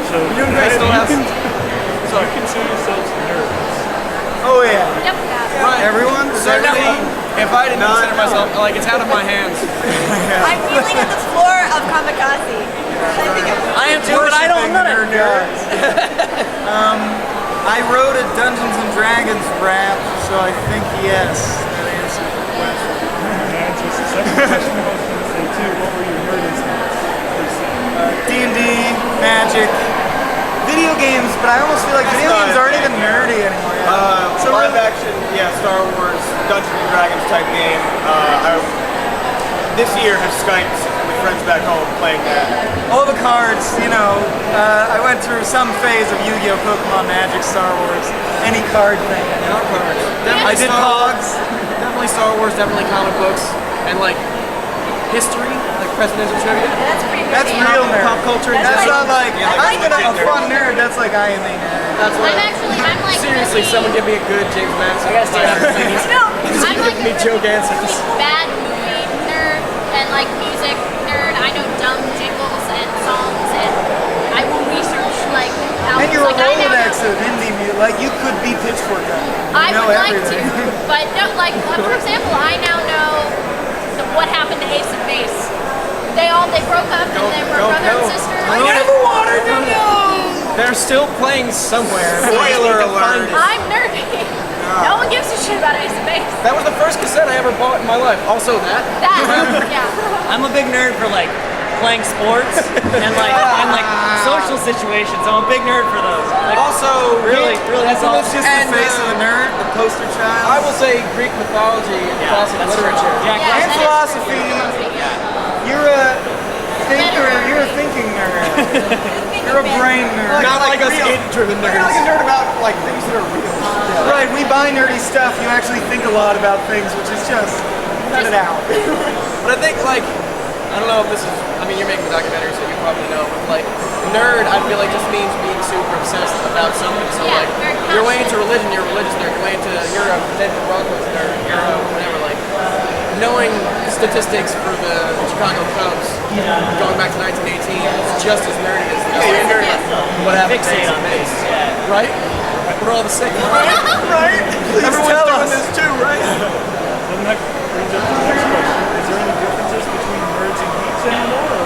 So You're doing great. Still have. you consider yourselves nerds. Oh yeah. Yep. Right. Everyone? Certainly. If I didn't consider myself, like, it's out of my hands. I'm kneeling at the floor of Kamikaze. I am too, but I don't know Nerd nerds. I wrote a Dungeons and Dragons rap, so I think yes, that answers the question. And just the second question I was going to say too, what were your nerd instincts? D&D, Magic, video games, but I almost feel like video games aren't even nerdy anymore. So live action, yeah, Star Wars, Dungeons and Dragons type game. This year have Skyped with friends back home playing that. All the cards, you know, I went through some phase of Yu-Gi-Oh, Pokemon, Magic, Star Wars, any card thing. Not cards. I did Pogs. Definitely Star Wars, definitely comic books, and like history, like presidential trivia. That's pretty That's nerdy. real nerd. Pop culture. That's like- not like, I I'm like gonna have a nerd. fun nerd, that's like I am a nerd. That's I'm what. actually, I'm like Seriously, really, someone give me a good James Madison. I gotta stand up. No, I'm like me a Joe really, Gansons. really bad movie nerd and like music nerd. I know dumb jingles and songs and I will research like albums. And you're a like, I now Rolodex know- of indie music, like you could be Pitchfork guy. I You know would like to, everything. but no, like for example, I now know what happened to Ace and Base. They broke up and they were don't brother and know. sister. I never wanted to know. They're still playing somewhere. Spoiler alert. I'm nerdy. No one gives a shit about Ace and Base. That was the first cassette I ever bought in my life. Also that. That, yeah. I'm a big nerd for like playing sports and like social situations. I'm a big nerd for those. Like, Also, really, that's all. It's just And, the face of the nerd, the poster child. I will say Greek mythology and classic that's true. literature. Jack Yeah, And that is philosophy. true. You're a thinker, you're a thinking nerd. You're a brain nerd. Not like us real. id-driven You're like a nerds. nerd about like things that are real. Right, we buy nerdy stuff, you actually think a lot about things, which is just, cut it out. But I think like, I don't know if this is, I mean you're making a documentary so you probably know, but like nerd I feel like just means being super obsessed about something. So Yeah, like, very you're way passionate. into religion, you're a religious nerd. You're a Denver Broncos nerd, you're a whatever, like, knowing statistics for the Chicago Cubs going back to 1918 is just as nerdy as what happened Fixate on base. things. Yeah. Right? We're all the same. Right? Please Everyone's tell doing us. this too, right? Then that brings up the next question. Is there any differences between nerds and geeks anymore? Or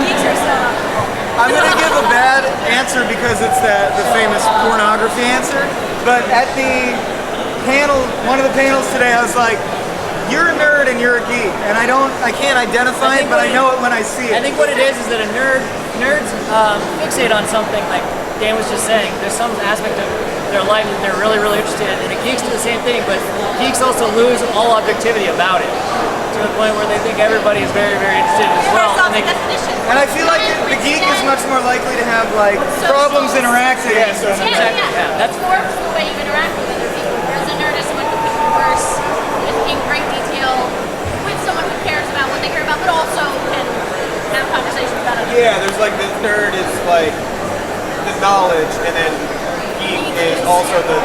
Geeks are still up. I'm gonna give a bad answer because it's the famous pornography answer. But at the panel, one of the panels today, I was like, "You're a nerd and you're a geek," and I can't identify it, but I know it when I see I it. think what it is that nerds fixate on something like Dan was just saying. There's some aspect of their life that they're really, really interested in, and geeks do the same thing. But geeks also lose all objectivity about it to the point where they think everybody is very, very interested as well. Ourselves And a they, definition. And I feel like the geek is much more likely to have like problems interacting. Yeah, yeah, that's more the way you interact with other people. Whereas a nerd is someone who can converse in great detail with someone who cares about what they care about, but also can have conversations about other Yeah, there's like the nerd is like the knowledge, and then geek is also the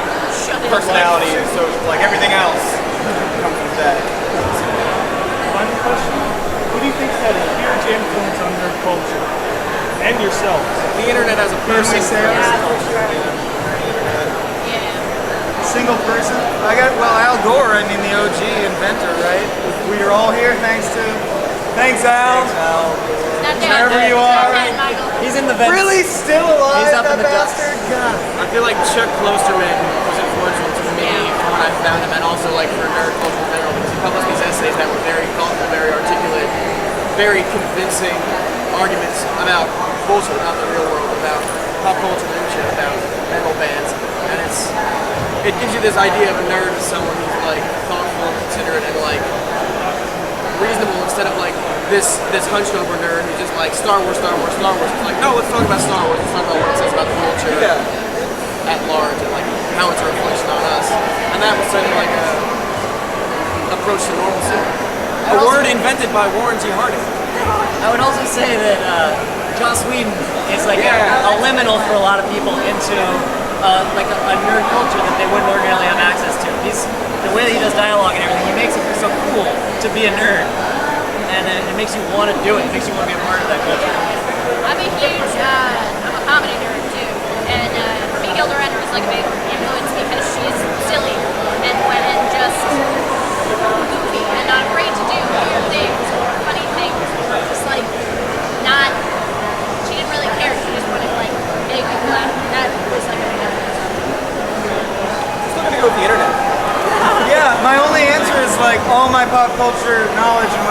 personality and social, like everything else comes with that. final question. Who do you think's had a huge influence on nerd culture? And yourself? The internet as a person. Single person. Al Gore, I mean the OG inventor, right? We are all here thanks Al. Not Wherever you are. he's in the vents. Really still alive, He's up that in the dust. bastard? God. I feel like Chuck Klosterman was influential to me when I found him, and also like for nerd culture in general, because he published these essays that were very thoughtful, very articulate, very convincing arguments about bullshit, about the real world, about pop culture and shit, about metal bands, and it gives you this idea of a nerd as someone who's like thoughtful and considerate and like reasonable instead of like this hunched over nerd who's just like Star Wars. It's like, no, let's talk about Star Wars. Let's talk about what it says about the culture at large and like how it's a reflection on us. And that was sort of like a approach to normalcy. A word invented by Warren G. Harding. I would also say that Joss Whedon is like a liminal for a lot of people into like a nerd culture that they wouldn't ordinarily have access to. The way that he does dialogue and everything, he makes it so cool to be a nerd, and it makes you want to do it. It makes you want to be a part of that culture. I'm a huge, I'm a all my pop culture knowledge, and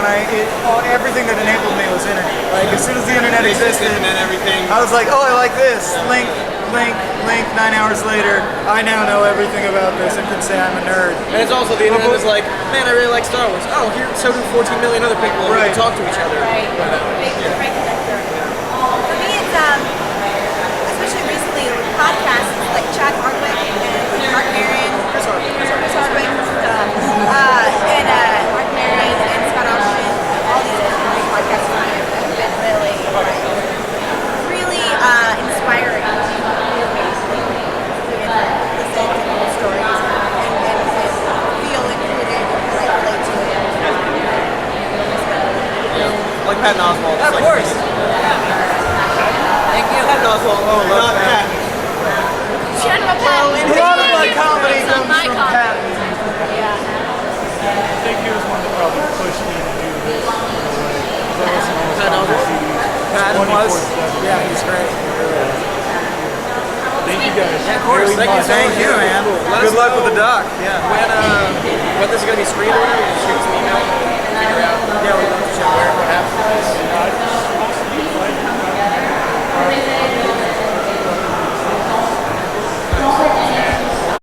everything that enabled me was internet. Like as soon as the internet existed, and then everything. I was like, oh, I like this. Link. 9 hours later, I now know everything about this and can say I'm a nerd. And it's also the internet is like, man, I really like Star Wars. Oh, here, so do 14 million other people. Right. We can talk to each other. Right. Right connector. For me, it's especially recently with podcasts like Chad Hardwick and Mark Maron, Chris Hardwick, and Mark Maron and Scott Austin. All these great podcasts for me have been really inspiring. Listen to people's stories and feel included and relate to it. Like Patton Oswalt. Of course. Thank you. Patton Oswalt. Oh, not Pat. Shut up, Pat. A lot of my comedy It's on comes my from comedy. Patton. I think he was one that probably pushed me to do this. I listen to Pat almost all Oswalt? the CDs. Patton was. 24/7. Yeah, he's great. Thank you guys. Of course. Very Thank you much. so Thank much. you, man. Let us Good luck know with the doc. Yeah. when this is going to be screened or whatever. Just shoot us an email. Figure out Yeah, we'll where, what happens.